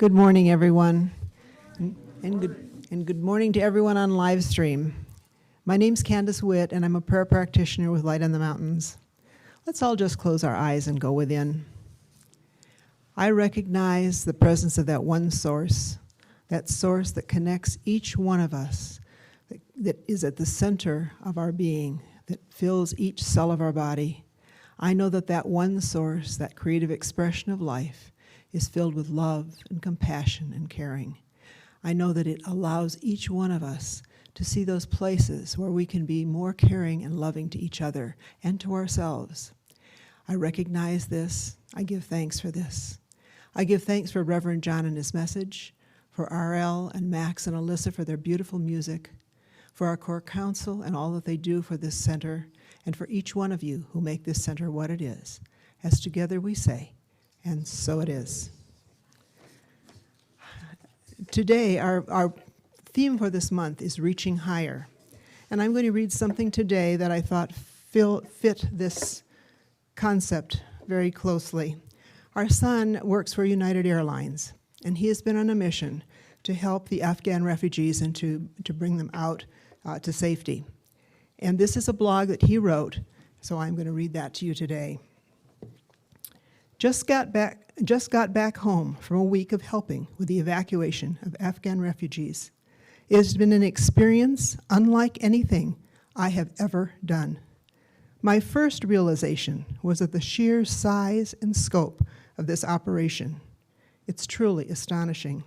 Good morning, everyone, and good morning to everyone on live stream. My name's Candace Witt, and I'm a prayer practitioner with Light on the Mountains. Let's all just close our eyes and go within. I recognize the presence of that one source that connects each one of us, that is at the center of our being, that fills each cell of our body. I know that that one source, that creative expression of life, is filled with love and compassion and caring. I know that it allows each one of us to see those places where we can be more caring and loving to each other and to ourselves. I recognize this. I give thanks for this. I give thanks for Reverend John and his message, for RL and Max and Alyssa for their beautiful music, for our core council and all that they do for this center, and for each one of you who make this center what it is. As together we say, and so it is. Today, our theme for this month is Reaching Higher. And I'm going to read something today that I thought fit this concept very closely. Our son works for United Airlines, and he has been on a mission to help the Afghan refugees and to bring them out to safety. And this is a blog that he wrote, so I'm going to read that to you today. Just got back home from a week of helping with the evacuation of Afghan refugees. It has been an experience unlike anything I have ever done. My first realization was of the sheer size and scope of this operation. It's truly astonishing.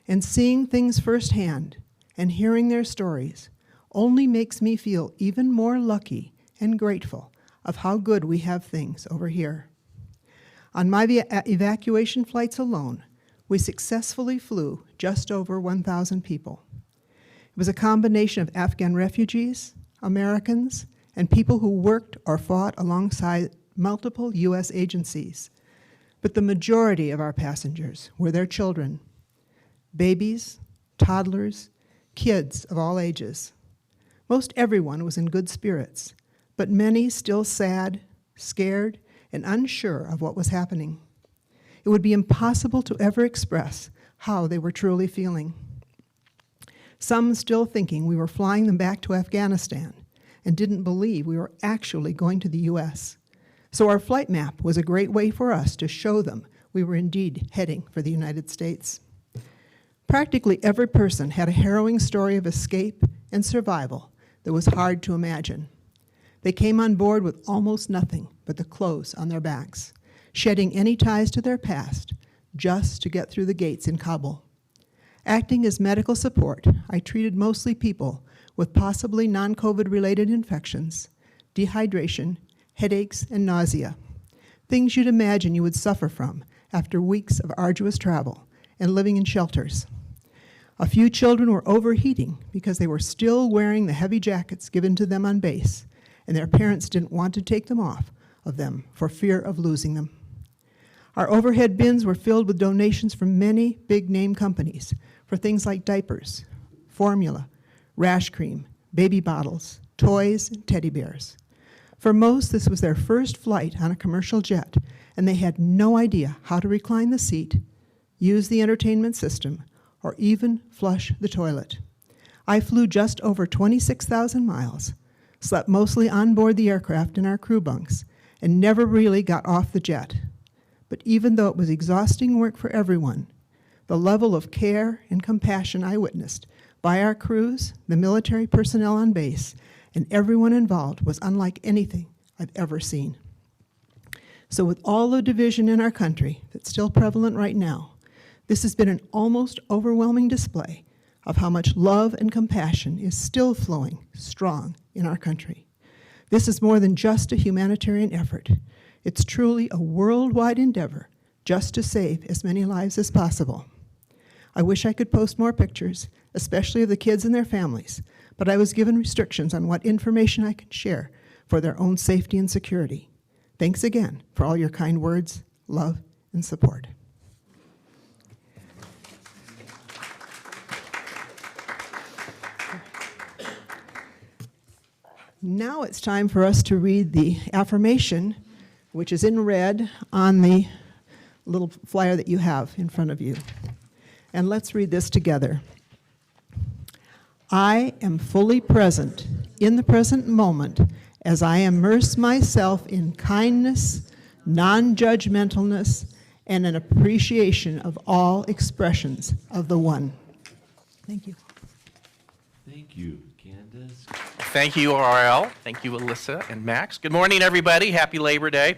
And seeing things firsthand and hearing their stories only makes me feel even more lucky and grateful of how good we have things over here. On my evacuation flights alone, we successfully flew just over 1,000 people. It was a combination of Afghan refugees, Americans, and people who worked or fought alongside multiple U.S. agencies. But the majority of our passengers were their children, babies, toddlers, kids of all ages. Most everyone was in good spirits, but many still sad, scared, and unsure of what was happening. It would be impossible to ever express how they were truly feeling. Some still thinking we were flying them back to Afghanistan and didn't believe we were actually going to the U.S. So our flight map was a great way for us to show them we were indeed heading for the United States. Practically every person had a harrowing story of escape and survival that was hard to imagine. They came on board with almost nothing but the clothes on their backs, shedding any ties to their past just to get through the gates in Kabul. Acting as medical support, I treated mostly people with possibly non-COVID-related infections, dehydration, headaches, and nausea, things you'd imagine you would suffer from after weeks of arduous travel and living in shelters. A few children were overheating because they were still wearing the heavy jackets given to them on base, and their parents didn't want to take them off of them for fear of losing them. Our overhead bins were filled with donations from many big-name companies for things like diapers, formula, rash cream, baby bottles, toys, and teddy bears. For most, this was their first flight on a commercial jet, and they had no idea how to recline the seat, use the entertainment system, or even flush the toilet. I flew just over 26,000 miles, slept mostly on board the aircraft in our crew bunks, and never really got off the jet. But even though it was exhausting work for everyone, the level of care and compassion I witnessed by our crews, the military personnel on base, and everyone involved was unlike anything I've ever seen. So with all the division in our country that's still prevalent right now, this has been an almost overwhelming display of how much love and compassion is still flowing strong in our country. This is more than just a humanitarian effort. It's truly a worldwide endeavor just to save as many lives as possible. I wish I could post more pictures, especially of the kids and their families, but I was given restrictions on what information I could share for their own safety and security. Thanks again for all your kind words, love, and support. Now it's time for us to read the affirmation, which is in red on the little flyer that you have in front of you. And let's read this together. I am fully present in the present moment as I immerse myself in kindness, non-judgmentalness, and an appreciation of all expressions of the One. Thank you. Thank you, Candace. Thank you, RL. Thank you, Alyssa and Max. Good morning, everybody. Happy Labor Day.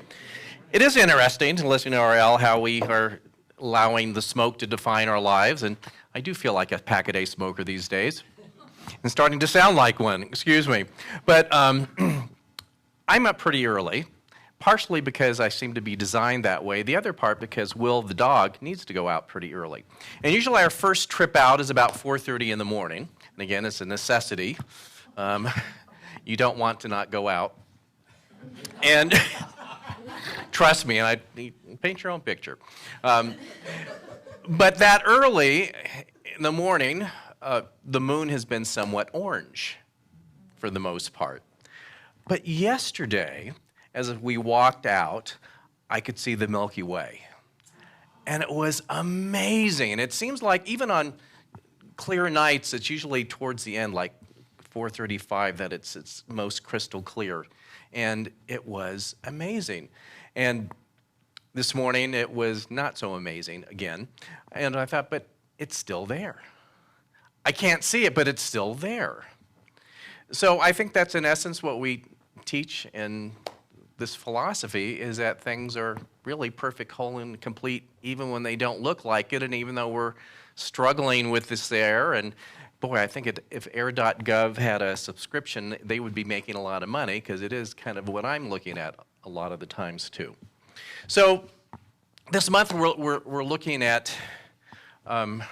It is interesting to listen to RL how we are allowing the smoke to define our lives, and I do feel like a pack-a-day smoker these days. And starting to sound like one, excuse me. But I'm up pretty early, partially because I seem to be designed that way. The other part because Will, the dog, needs to go out pretty early. And usually our first trip out is about 4:30 in the morning. And again, it's a necessity. You don't want to not go out. And trust me, and paint your own picture. But that early in the morning, the moon has been somewhat orange for the most part. But yesterday, as we walked out, I could see the Milky Way. And it was amazing. And it seems like even on clear nights, it's usually towards the end, like 4:35, that it's most crystal clear. And it was amazing. And this morning, it was not so amazing again. And I thought, but it's still there. I can't see it, but it's still there. So I think that's in essence what we teach in this philosophy, is that things are really perfect, whole, and complete even when they don't look like it, and even though we're struggling with this air. And boy, I think if air.gov had a subscription, they would be making a lot of money, because it is kind of what I'm looking at a lot of the times too. So this month we're looking at from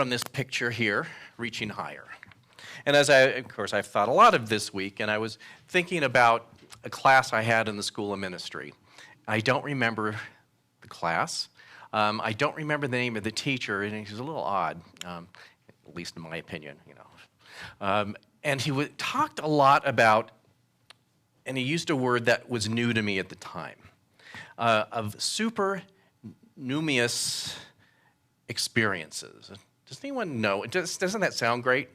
this picture here, reaching higher. And of course, I've thought a lot of this week, and I was thinking about a class I had in the School of Ministry. I don't remember the class. I don't remember the name of the teacher, and he was a little odd, at least in my opinion, and he talked a lot about, and he used a word that was new to me at the time, of supernumerous experiences. Does anyone know? Doesn't that sound great?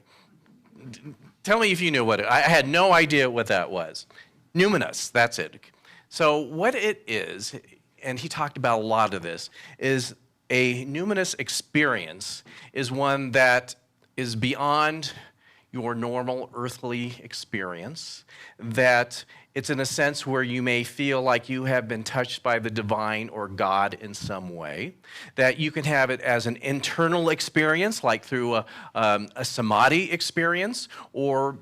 Tell me if you knew I had no idea what that was. Numinous, that's it. So what it is, and he talked about a lot of this, is a numinous experience is one that is beyond your normal earthly experience, that it's in a sense where you may feel like you have been touched by the divine or God in some way, that you can have it as an internal experience, like through a samadhi experience, or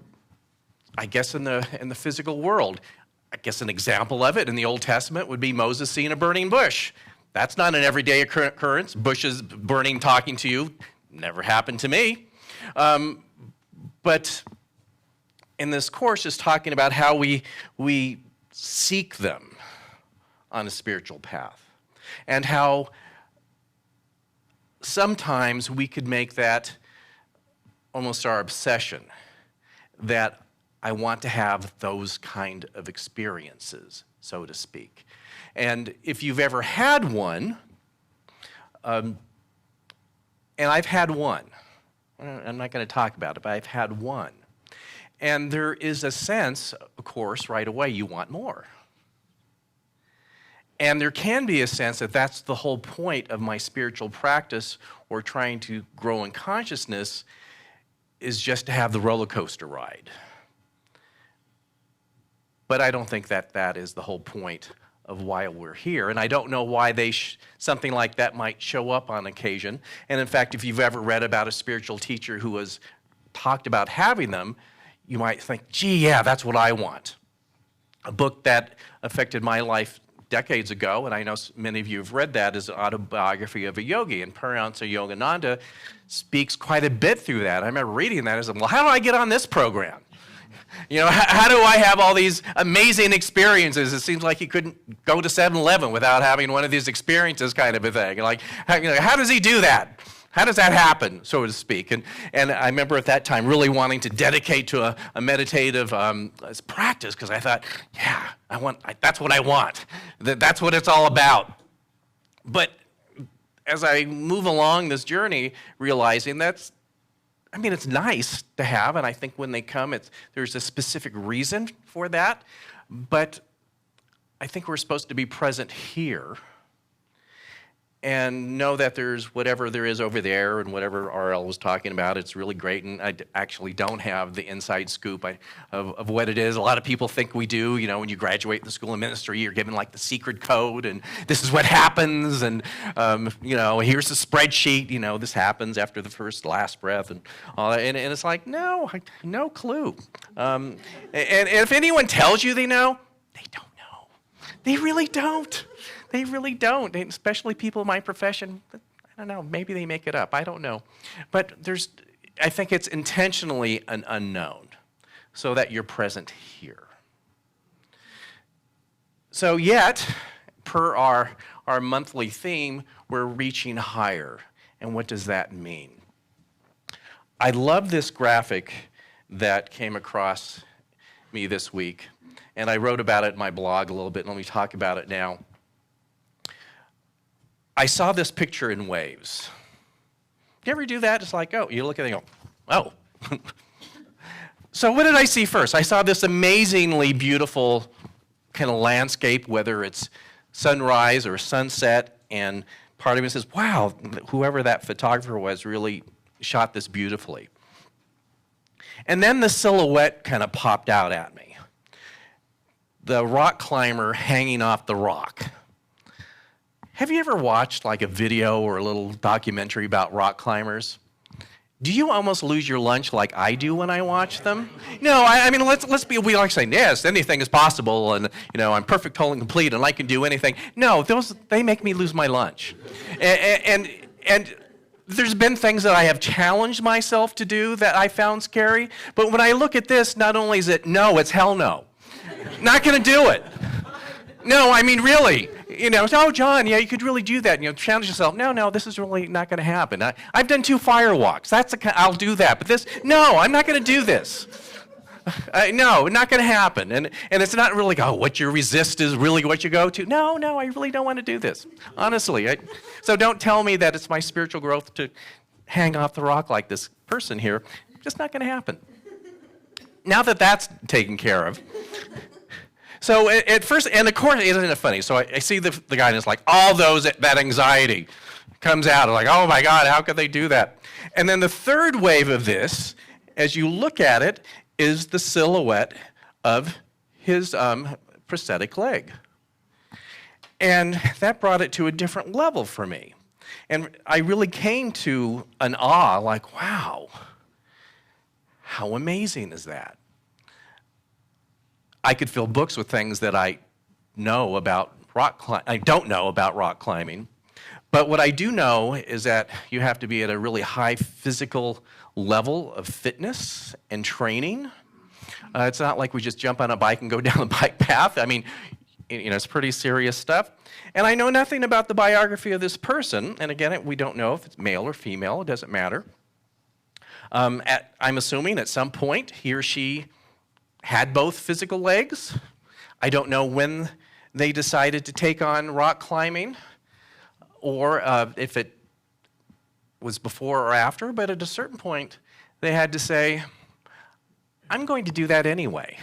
I guess in the physical world. I guess an example of it in the Old Testament would be Moses seeing a burning bush. That's not an everyday occurrence. Bushes burning, talking to you, never happened to me. But in this course is talking about how we seek them on a spiritual path, and how sometimes we could make that almost our obsession, that I want to have those kind of experiences, so to speak. And if you've ever had one, and I've had one, I'm not going to talk about it, but I've had one. And there is a sense, of course, right away, you want more. And there can be a sense that that's the whole point of my spiritual practice or trying to grow in consciousness, is just to have the roller coaster ride. But I don't think that is the whole point of why we're here. And I don't know why something like that might show up on occasion. And in fact, if you've ever read about a spiritual teacher who has talked about having them, you might think, gee, yeah, that's what I want. A book that affected my life decades ago, and I know many of you have read that, is an autobiography of a yogi, and Paramahansa Yogananda speaks quite a bit through that. I remember reading that and said, well, how do I get on this program? How do I have all these amazing experiences? It seems like he couldn't go to 7-Eleven without having one of these experiences, kind of a thing. Like, how does he do that? How does that happen, so to speak? And I remember at that time really wanting to dedicate to a meditative practice, because I thought, yeah, that's what I want. That's what it's all about. But as I move along this journey, realizing it's nice to have, and I think when they come, there's a specific reason for that, but I think we're supposed to be present here and know that there's whatever there is over there, and whatever RL was talking about, it's really great, and I actually don't have the inside scoop of what it is. A lot of people think we do. When you graduate the school of ministry, you're given like the secret code, and this is what happens, and here's the spreadsheet, this happens after the last breath, and all that, and it's like, no clue. And if anyone tells you they know, they don't know. They really don't. They really don't, and especially people in my profession. I don't know, maybe they make it up. I don't know. But I think it's intentionally an unknown so that you're present here. So yet, per our monthly theme, we're reaching higher. And what does that mean? I love this graphic that came across me this week, and I wrote about it in my blog a little bit. Let me talk about it now. I saw this picture in waves. You ever do that? It's like, oh, you look at it and go, oh. So what did I see first? I saw this amazingly beautiful kind of landscape, whether it's sunrise or sunset, and part of me says, wow, whoever that photographer was really shot this beautifully. And then the silhouette kind of popped out at me. The rock climber hanging off the rock. Have you ever watched like a video or a little documentary about rock climbers? Do you almost lose your lunch like I do when I watch them? No, we like saying, yes, anything is possible, and I'm perfect, whole, and complete, and I can do anything. No, they make me lose my lunch. And there's been things that I have challenged myself to do that I found scary, but when I look at this, not only is it no, it's hell no. Not gonna do it. No, really. Oh, John, yeah, you could really do that. Challenge yourself. No, this is really not going to happen. I've done 2 firewalks. I'll do that. But no, I'm not going to do this. No, not going to happen. And it's not really, what you resist is really what you go to. No, I really don't want to do this. Honestly. So don't tell me that it's my spiritual growth to hang off the rock like this person here. Just not going to happen. Now that that's taken care of. So at first, and of course, isn't it funny? So I see the guy, and it's like all that anxiety comes out. I'm like, oh my God, how could they do that? And then the third wave of this, as you look at it, is the silhouette of his prosthetic leg. And that brought it to a different level for me. And I really came to an awe, like, wow, how amazing is that? I could fill books with things that I know about I don't know about rock climbing. But what I do know is that you have to be at a really high physical level of fitness and training. It's not like we just jump on a bike and go down the bike path. It's pretty serious stuff. And I know nothing about the biography of this person. And again, we don't know if it's male or female. It doesn't matter. I'm assuming at some point he or she had both physical legs. I don't know when they decided to take on rock climbing or if it was before or after, but at a certain point they had to say, I'm going to do that anyway.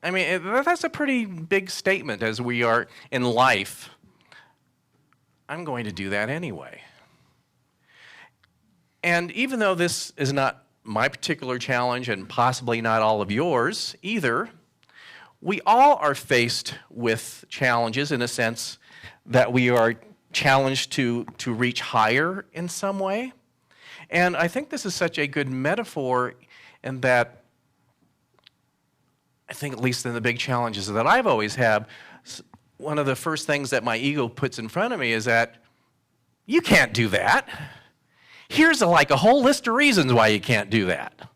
That's a pretty big statement as we are in life. I'm going to do that anyway. And even though this is not my particular challenge, and possibly not all of yours either, we all are faced with challenges in a sense that we are challenged to reach higher in some way. And I think this is such a good metaphor in that I think at least in the big challenges that I've always had, one of the first things that my ego puts in front of me is that you can't do that. Here's a whole list of reasons why you can't do that.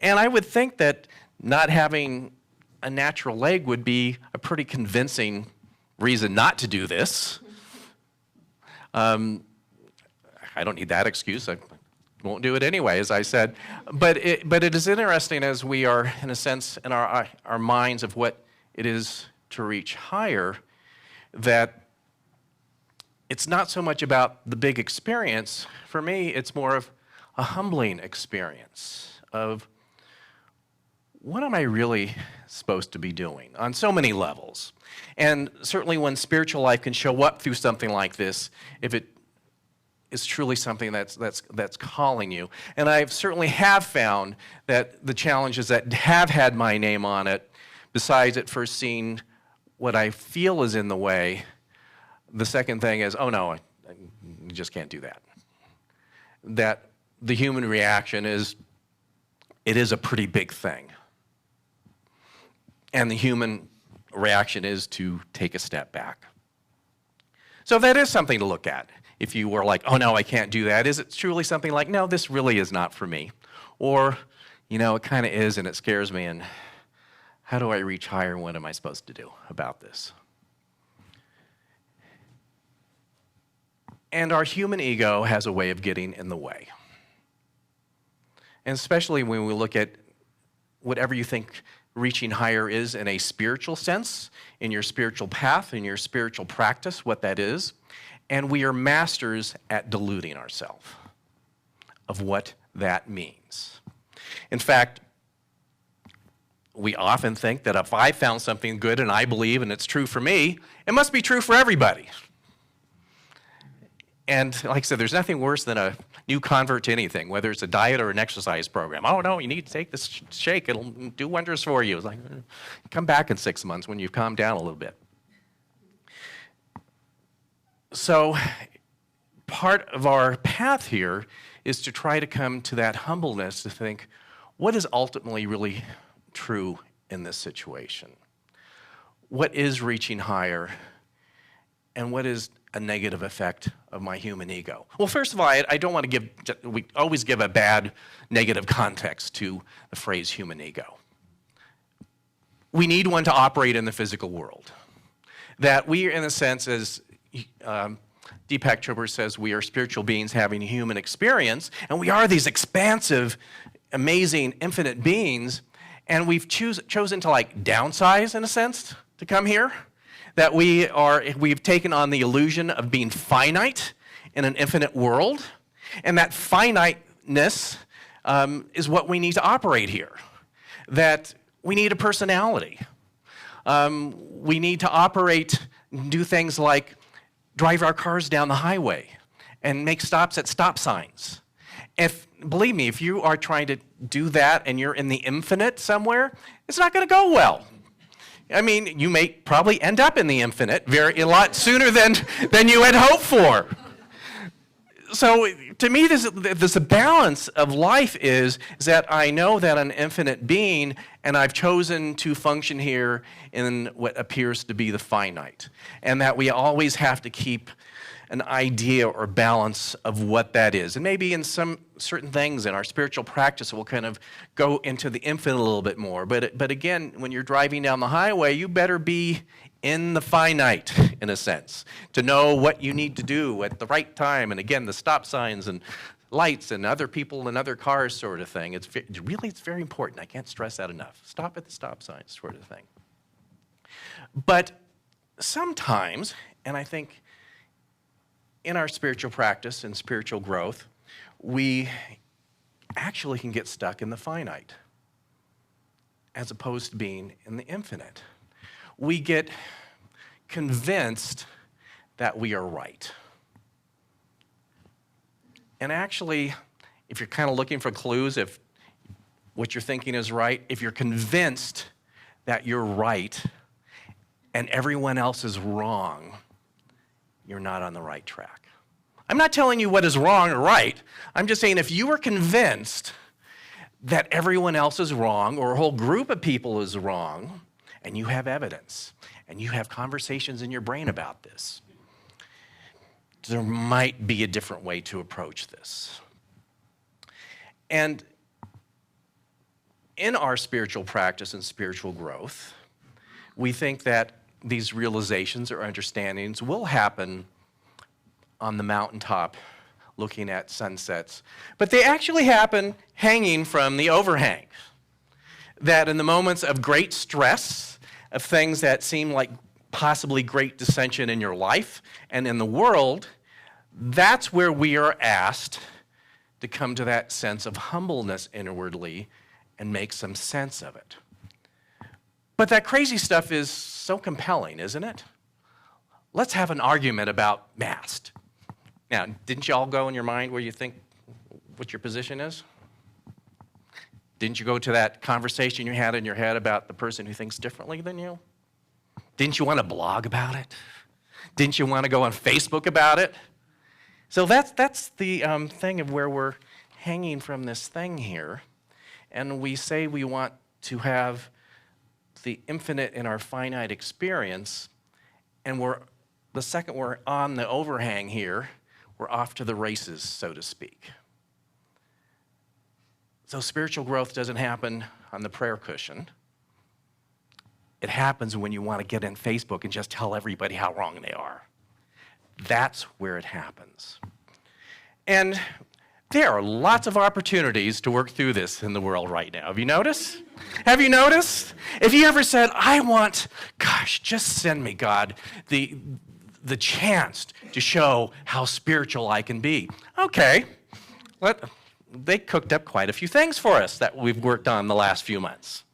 And I would think that not having a natural leg would be a pretty convincing reason not to do this. I don't need that excuse. I won't do it anyway, as I said. But it is interesting as we are, in a sense, in our minds of what it is to reach higher, that it's not so much about the big experience. For me, it's more of a humbling experience of what am I really supposed to be doing on so many levels. And certainly when spiritual life can show up through something like this, if it is truly something that's calling you. And I certainly have found that the challenges that have had my name on it, besides at first seeing what I feel is in the way, the second thing is, oh no, you just can't do that. That the human reaction is, it is a pretty big thing. And the human reaction is to take a step back. So that is something to look at. If you were like, oh no, I can't do that, is it truly something like, no, this really is not for me? Or, it kind of is and it scares me, and how do I reach higher and what am I supposed to do about this? And our human ego has a way of getting in the way. And especially when we look at whatever you think reaching higher is in a spiritual sense, in your spiritual path, in your spiritual practice, what that is. And we are masters at deluding ourselves of what that means. In fact, we often think that if I found something good and I believe and it's true for me, it must be true for everybody. And like I said, there's nothing worse than a new convert to anything, whether it's a diet or an exercise program. Oh, no, you need to take this shake. It'll do wonders for you. It's like, come back in 6 months when you've calmed down a little bit. So part of our path here is to try to come to that humbleness to think, what is ultimately really true in this situation? What is reaching higher? And what is a negative effect of my human ego? Well, first of all, I don't want to we always give a bad negative context to the phrase human ego. We need one to operate in the physical world. That we, in a sense, as Deepak Chopra says, we are spiritual beings having a human experience, and we are these expansive, amazing, infinite beings, and we've chosen to downsize, in a sense, to come here. That we've taken on the illusion of being finite in an infinite world, and that finiteness is what we need to operate here. That we need a personality. We need to operate, do things like drive our cars down the highway and make stops at stop signs. Believe me, if you are trying to do that and you're in the infinite somewhere, it's not going to go well. I mean, you may probably end up in the infinite a lot sooner than you had hoped for. So to me, this balance of life is that I know that I'm an infinite being, and I've chosen to function here in what appears to be the finite. And that we always have to keep an idea or balance of what that is. And maybe in some certain things in our spiritual practice, we'll kind of go into the infinite a little bit more. But again, when you're driving down the highway, you better be in the finite, in a sense, to know what you need to do at the right time. And again, the stop signs and lights and other people and other cars sort of thing. It's very important. I can't stress that enough. Stop at the stop signs sort of thing. But sometimes, and I think in our spiritual practice and spiritual growth, we actually can get stuck in the finite as opposed to being in the infinite. We get convinced that we are right. And actually, if you're kind of looking for clues, if what you're thinking is right, if you're convinced that you're right and everyone else is wrong, you're not on the right track. I'm not telling you what is wrong or right. I'm just saying if you are convinced that everyone else is wrong or a whole group of people is wrong, and you have evidence, and you have conversations in your brain about this, there might be a different way to approach this. And in our spiritual practice and spiritual growth, we think that these realizations or understandings will happen on the mountaintop looking at sunsets, but they actually happen hanging from the overhang. That in the moments of great stress, of things that seem like possibly great dissension in your life and in the world, that's where we are asked to come to that sense of humbleness inwardly and make some sense of it. But that crazy stuff is so compelling, isn't it? Let's have an argument about mast. Now, didn't you all go in your mind where you think what your position is? Didn't you go to that conversation you had in your head about the person who thinks differently than you? Didn't you want to blog about it? Didn't you want to go on Facebook about it? So that's the thing of where we're hanging from this thing here. And we say we want to have the infinite in our finite experience, and the second we're on the overhang here, we're off to the races, so to speak. So spiritual growth doesn't happen on the prayer cushion. It happens when you want to get in Facebook and just tell everybody how wrong they are. That's where it happens. And there are lots of opportunities to work through this in the world right now. Have you noticed? Have you noticed? If you ever said, just send me, God, the chance to show how spiritual I can be. Okay, they cooked up quite a few things for us that we've worked on the last few months.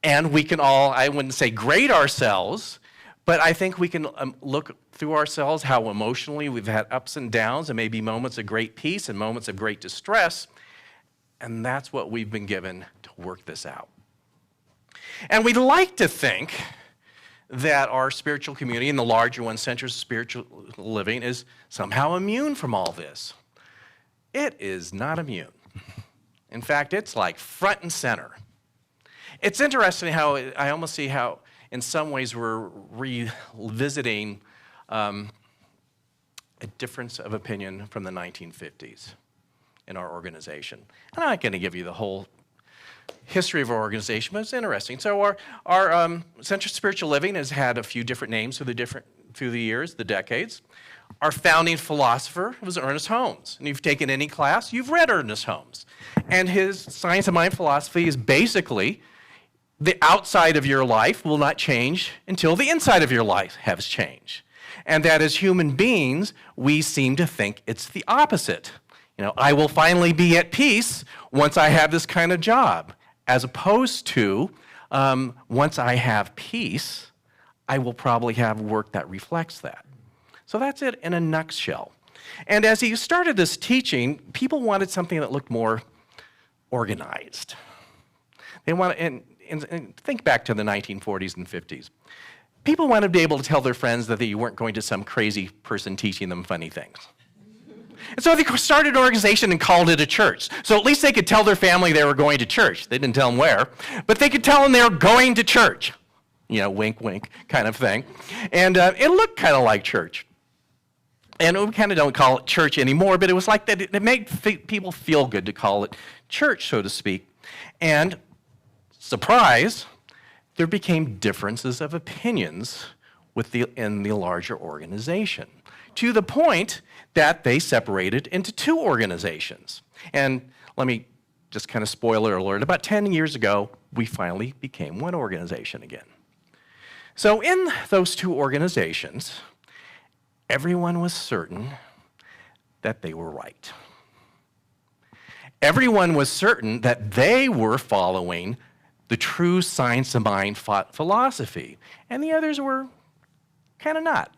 And we can all, I wouldn't say grade ourselves, but I think we can look through ourselves how emotionally we've had ups and downs and maybe moments of great peace and moments of great distress. And that's what we've been given to work this out. And we'd like to think that our spiritual community and the larger one, Centers of Spiritual Living, is somehow immune from all this. It is not immune. In fact, it's like front and center. It's interesting how I almost see how in some ways we're revisiting a difference of opinion from the 1950s in our organization. And I'm not going to give you the whole history of our organization, but it's interesting. So our Center of Spiritual Living has had a few different names through the years, the decades. Our founding philosopher was Ernest Holmes. And if you've taken any class, you've read Ernest Holmes. And his science of mind philosophy is basically the outside of your life will not change until the inside of your life has changed. And that as human beings, we seem to think it's the opposite. I will finally be at peace once I have this kind of job, as opposed to once I have peace, I will probably have work that reflects that. So that's it in a nutshell. And as he started this teaching, people wanted something that looked more organized. They wanted, and think back to the 1940s and 50s. People wanted to be able to tell their friends that they weren't going to some crazy person teaching them funny things. And so they started an organization and called it a church. So at least they could tell their family they were going to church. They didn't tell them where, but they could tell them they were going to church. Wink, wink kind of thing. And it looked kind of like church. And we kind of don't call it church anymore, but it was like that. It made people feel good to call it church, so to speak. And surprise, there became differences of opinions in the larger organization, to the point that they separated into two organizations. And let me just kind of spoiler alert, about 10 years ago, we finally became one organization again. So in those two organizations, everyone was certain that they were right. Everyone was certain that they were following the true science of mind philosophy, and the others were kind of not.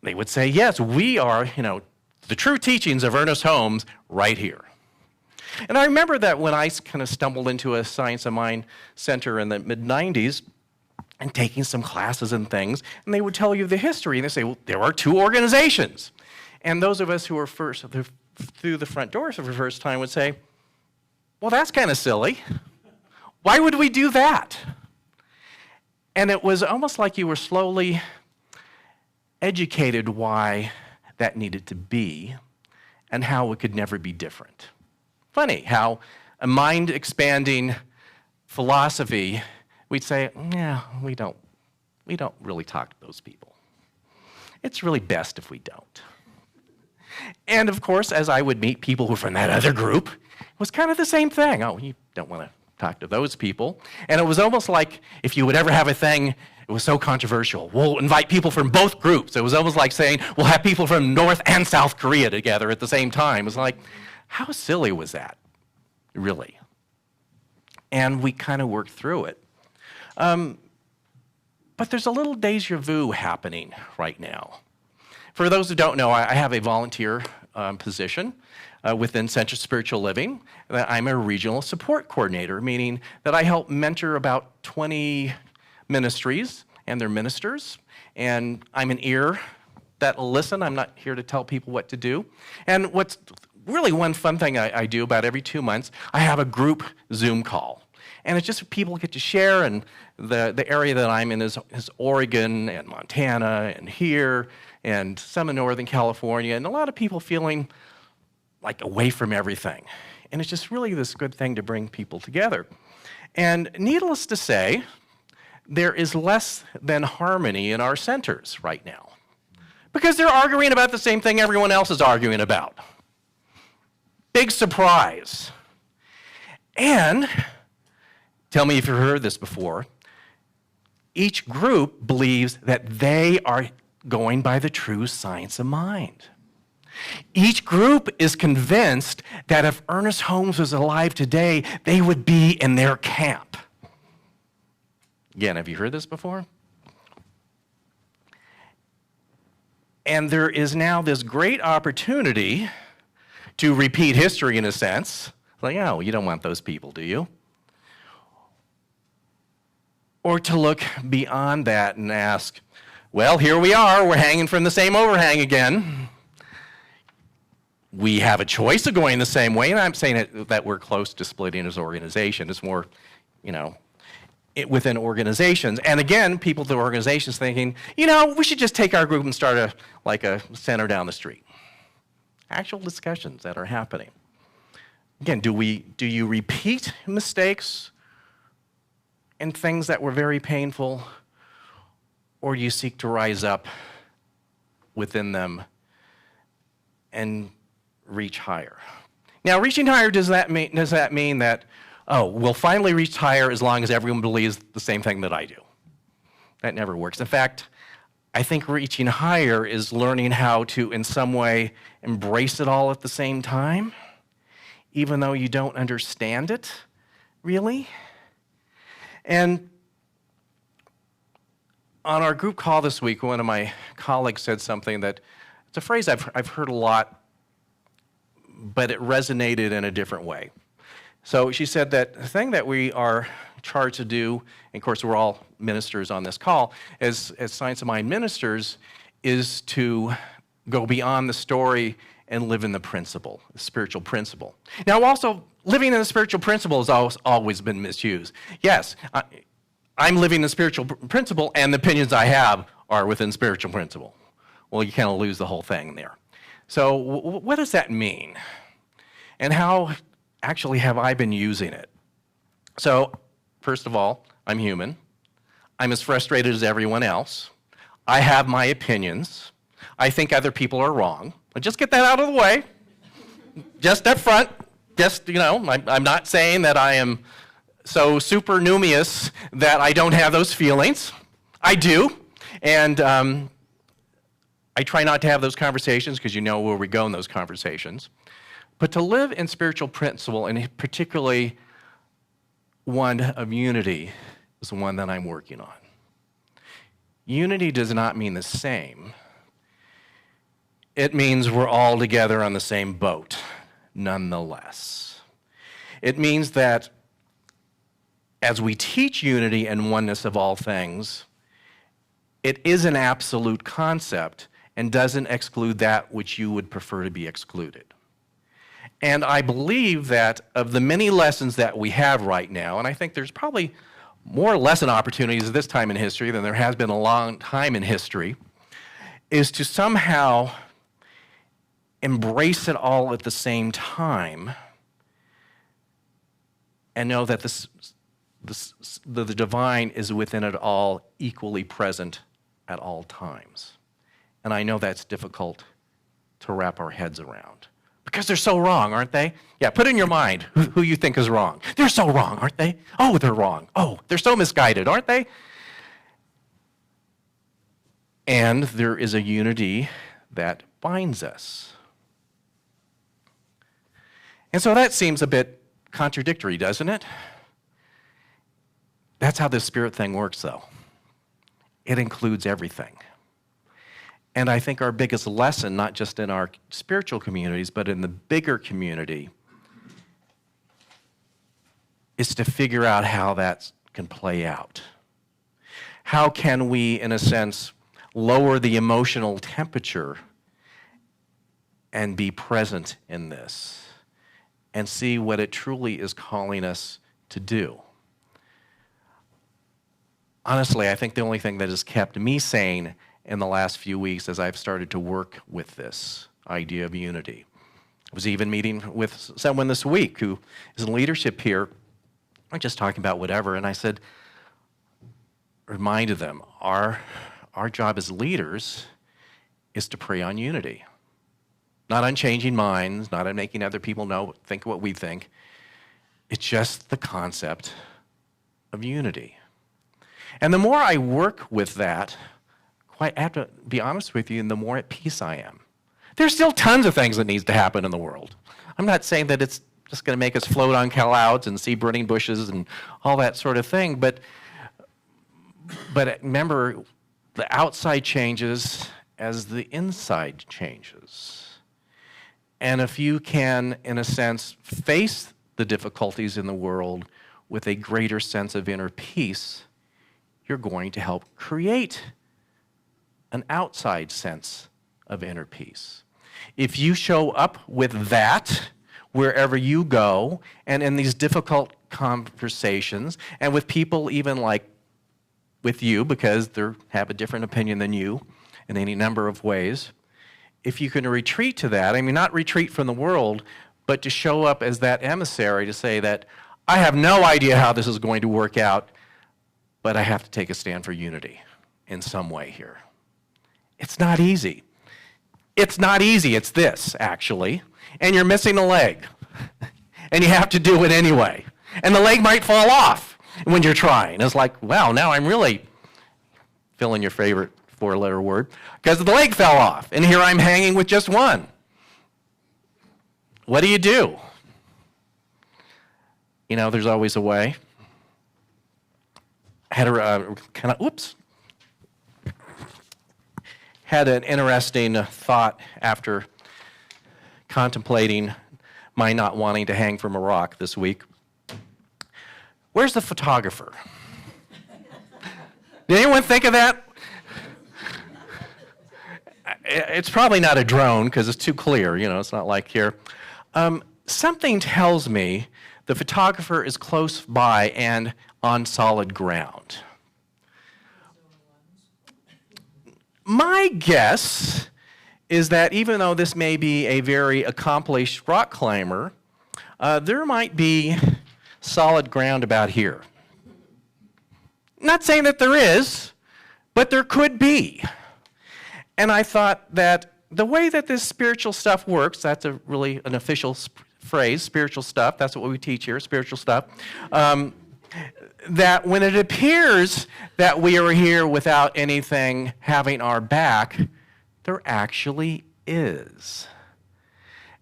They would say, yes, we are, the true teachings of Ernest Holmes right here. And I remember that when I kind of stumbled into a Science of Mind center in the mid-90s and taking some classes and things, and they would tell you the history, and they say, well, there are two organizations. And those of us who were first through the front doors for the first time would say, well, that's kind of silly. Why would we do that? And it was almost like you were slowly educated why that needed to be and how it could never be different. Funny how a mind-expanding philosophy, we'd say, yeah, we don't really talk to those people. It's really best if we don't. And of course, as I would meet people who were from that other group, it was kind of the same thing. Oh, you don't want to talk to those people. And it was almost like if you would ever have a thing, it was so controversial. We'll invite people from both groups. It was almost like saying, we'll have people from North and South Korea together at the same time. It was like, how silly was that, really? And we kind of worked through it. But there's a little deja vu happening right now. For those who don't know, I have a volunteer position within Center Spiritual Living. I'm a regional support coordinator, meaning that I help mentor about 20 ministries and their ministers. And I'm an ear that'll listen. I'm not here to tell people what to do. And what's really one fun thing I do about every 2 months, I have a group Zoom call. And it's just people get to share, and the area that I'm in is Oregon and Montana and here and some in Northern California, and a lot of people feeling like away from everything. And it's just really this good thing to bring people together. And needless to say, there is less than harmony in our centers right now because they're arguing about the same thing everyone else is arguing about. Big surprise. And tell me if you've heard this before. Each group believes that they are going by the true science of mind. Each group is convinced that if Ernest Holmes was alive today, they would be in their camp. Again, have you heard this before? And there is now this great opportunity to repeat history in a sense. Like, oh, you don't want those people, do you? Or to look beyond that and ask, well, here we are, we're hanging from the same overhang again. We have a choice of going the same way, and I'm saying that we're close to splitting as an organization. It's more, within organizations. And again, people to organizations thinking, we should just take our group and start a center down the street. Actual discussions that are happening. Again, do you repeat mistakes and things that were very painful, or do you seek to rise up within them and reach higher? Now, reaching higher, does that mean that, we'll finally reach higher as long as everyone believes the same thing that I do? That never works. In fact, I think reaching higher is learning how to, in some way, embrace it all at the same time, even though you don't understand it, really. And on our group call this week, one of my colleagues said something that, it's a phrase I've heard a lot, but it resonated in a different way. So she said that the thing that we are charged to do, and of course we're all ministers on this call, as Science of Mind ministers, is to go beyond the story and live in the principle, the spiritual principle. Now also, living in the spiritual principle has always been misused. Yes, I'm living the spiritual principle, and the opinions I have are within spiritual principle. Well, you kind of lose the whole thing there. So what does that mean? And how actually have I been using it? So, first of all, I'm human. I'm as frustrated as everyone else. I have my opinions. I think other people are wrong. But just get that out of the way. Just up front. Just, I'm not saying that I am so supernumerous that I don't have those feelings. I do. And I try not to have those conversations because you know where we go in those conversations. But to live in spiritual principle, and particularly one of unity, is the one that I'm working on. Unity does not mean the same. It means we're all together on the same boat, nonetheless. It means that as we teach unity and oneness of all things, it is an absolute concept and doesn't exclude that which you would prefer to be excluded. And I believe that of the many lessons that we have right now, and I think there's probably more lesson opportunities at this time in history than there has been a long time in history, is to somehow embrace it all at the same time and know that the divine is within it all, equally present at all times. And I know that's difficult to wrap our heads around, Because they're so wrong, aren't they? Yeah, put in your mind who you think is wrong. They're so wrong, aren't they? Oh, they're wrong. Oh, they're so misguided, aren't they? And there is a unity that binds us. And so that seems a bit contradictory, doesn't it? That's how this spirit thing works, though. It includes everything. And I think our biggest lesson, not just in our spiritual communities, but in the bigger community, is to figure out how that can play out. How can we, in a sense, lower the emotional temperature and be present in this and see what it truly is calling us to do? Honestly, I think the only thing that has kept me sane in the last few weeks as I've started to work with this idea of unity. I was even meeting with someone this week who is in leadership here. I'm just talking about whatever, and I said, reminded them, our job as leaders is to pray on unity. Not on changing minds, not on making other people think what we think. It's just the concept of unity. And the more I work with that, I have to be honest with you, and the more at peace I am. There's still tons of things that needs to happen in the world. I'm not saying that it's just going to make us float on clouds and see burning bushes and all that sort of thing, but remember, the outside changes as the inside changes. And if you can, in a sense, face the difficulties in the world with a greater sense of inner peace, you're going to help create an outside sense of inner peace. If you show up with that wherever you go and in these difficult conversations and with people even like with you because they have a different opinion than you in any number of ways, if you can retreat to that, I mean not retreat from the world, but to show up as that emissary to say that I have no idea how this is going to work out, but I have to take a stand for unity in some way here. It's not easy. It's not easy. It's this, actually. And you're missing a leg. And you have to do it anyway. And the leg might fall off when you're trying. It's like, wow, now I'm really, fill in your favorite four-letter word, because the leg fell off. And here I'm hanging with just one. What do you do? You know, there's always a way. I had a had an interesting thought after contemplating my not wanting to hang from a rock this week. Where's the photographer? Did anyone think of that? It's probably not a drone because it's too clear, you know, it's not like here. Something tells me the photographer is close by and on solid ground. My guess is that even though this may be a very accomplished rock climber, there might be solid ground about here. Not saying that there is, but there could be. And I thought that the way that this spiritual stuff works, that's really an official phrase, spiritual stuff, that's what we teach here, spiritual stuff, that when it appears that we are here without anything having our back, there actually is.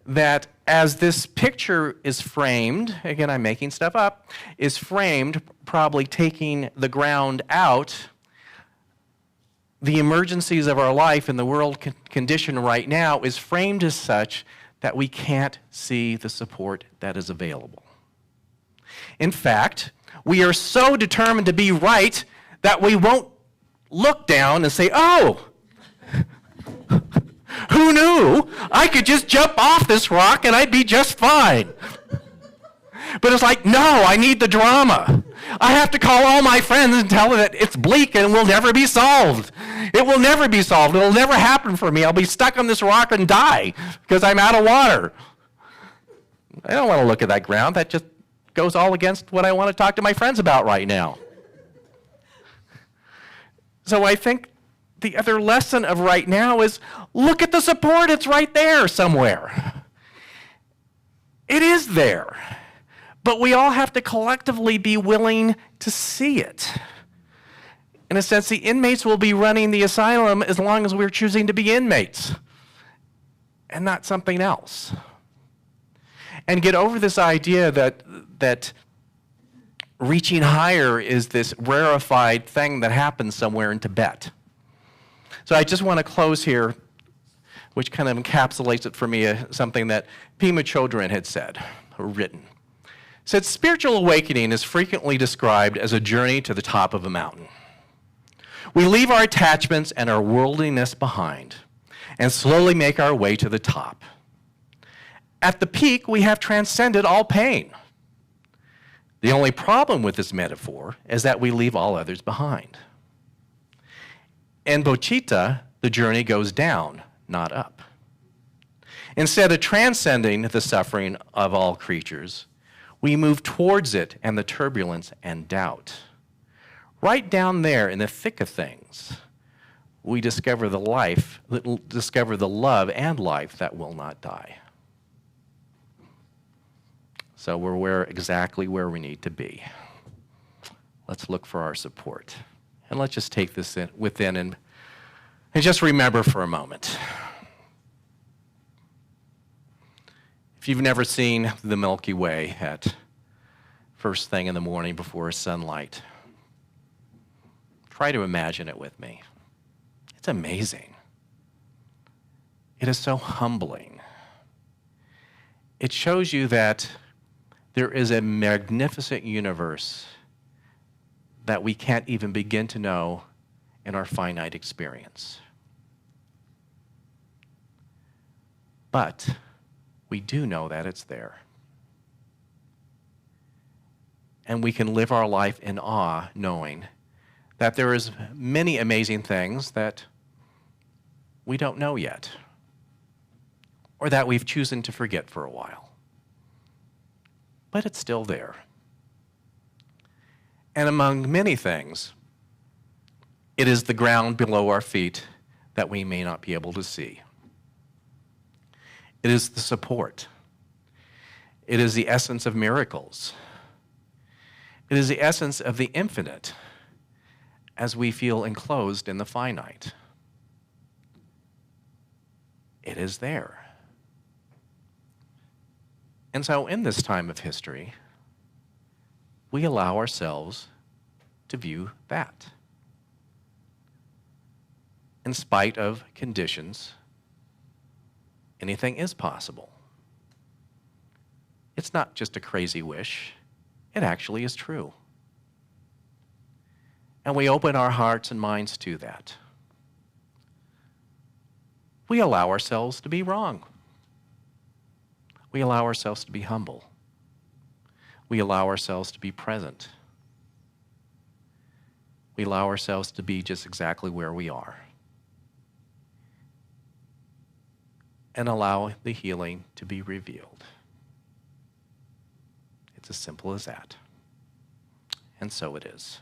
That as this picture is framed, again, I'm making stuff up, is framed, probably taking the ground out, the emergencies of our life and the world condition right now is framed as such that we can't see the support that is available. In fact, we are so determined to be right that we won't look down and say, oh, who knew? I could just jump off this rock and I'd be just fine. But it's like, no, I need the drama. I have to call all my friends and tell them that it's bleak and will never be solved. It will never be solved. It will never happen for me. I'll be stuck on this rock and die because I'm out of water. I don't want to look at that ground. That just goes all against what I want to talk to my friends about right now. So I think the other lesson of right now is look at the support. It's right there somewhere. It is there. But we all have to collectively be willing to see it. In a sense, the inmates will be running the asylum as long as we're choosing to be inmates and not something else. And get over this idea that reaching higher is this rarefied thing that happens somewhere in Tibet. So I just want to close here, which kind of encapsulates it for me, something that Pema Chodron had said or written. Said, spiritual awakening is frequently described as a journey to the top of a mountain. We leave our attachments and our worldliness behind and slowly make our way to the top. At the peak, we have transcended all pain. The only problem with this metaphor is that we leave all others behind. In bodhicitta, the journey goes down, not up. Instead of transcending the suffering of all creatures, we move towards it and the turbulence and doubt. Right down there in the thick of things, we discover the love and life that will not die. So we're exactly where we need to be. Let's look for our support. And let's just take this within and just remember for a moment. If you've never seen the Milky Way at first thing in the morning before sunlight, try to imagine it with me. It's amazing. It is so humbling. It shows you that there is a magnificent universe that we can't even begin to know in our finite experience. But we do know that it's there. And we can live our life in awe knowing that there is many amazing things that we don't know yet, or that we've chosen to forget for a while. But it's still there. And among many things, it is the ground below our feet that we may not be able to see. It is the support. It is the essence of miracles. It is the essence of the infinite as we feel enclosed in the finite. It is there. And so in this time of history, we allow ourselves to view that. In spite of conditions, anything is possible. It's not just a crazy wish. It actually is true. And we open our hearts and minds to that. We allow ourselves to be wrong. We allow ourselves to be humble. We allow ourselves to be present. We allow ourselves to be just exactly where we are. And allow the healing to be revealed. It's as simple as that. And so it is.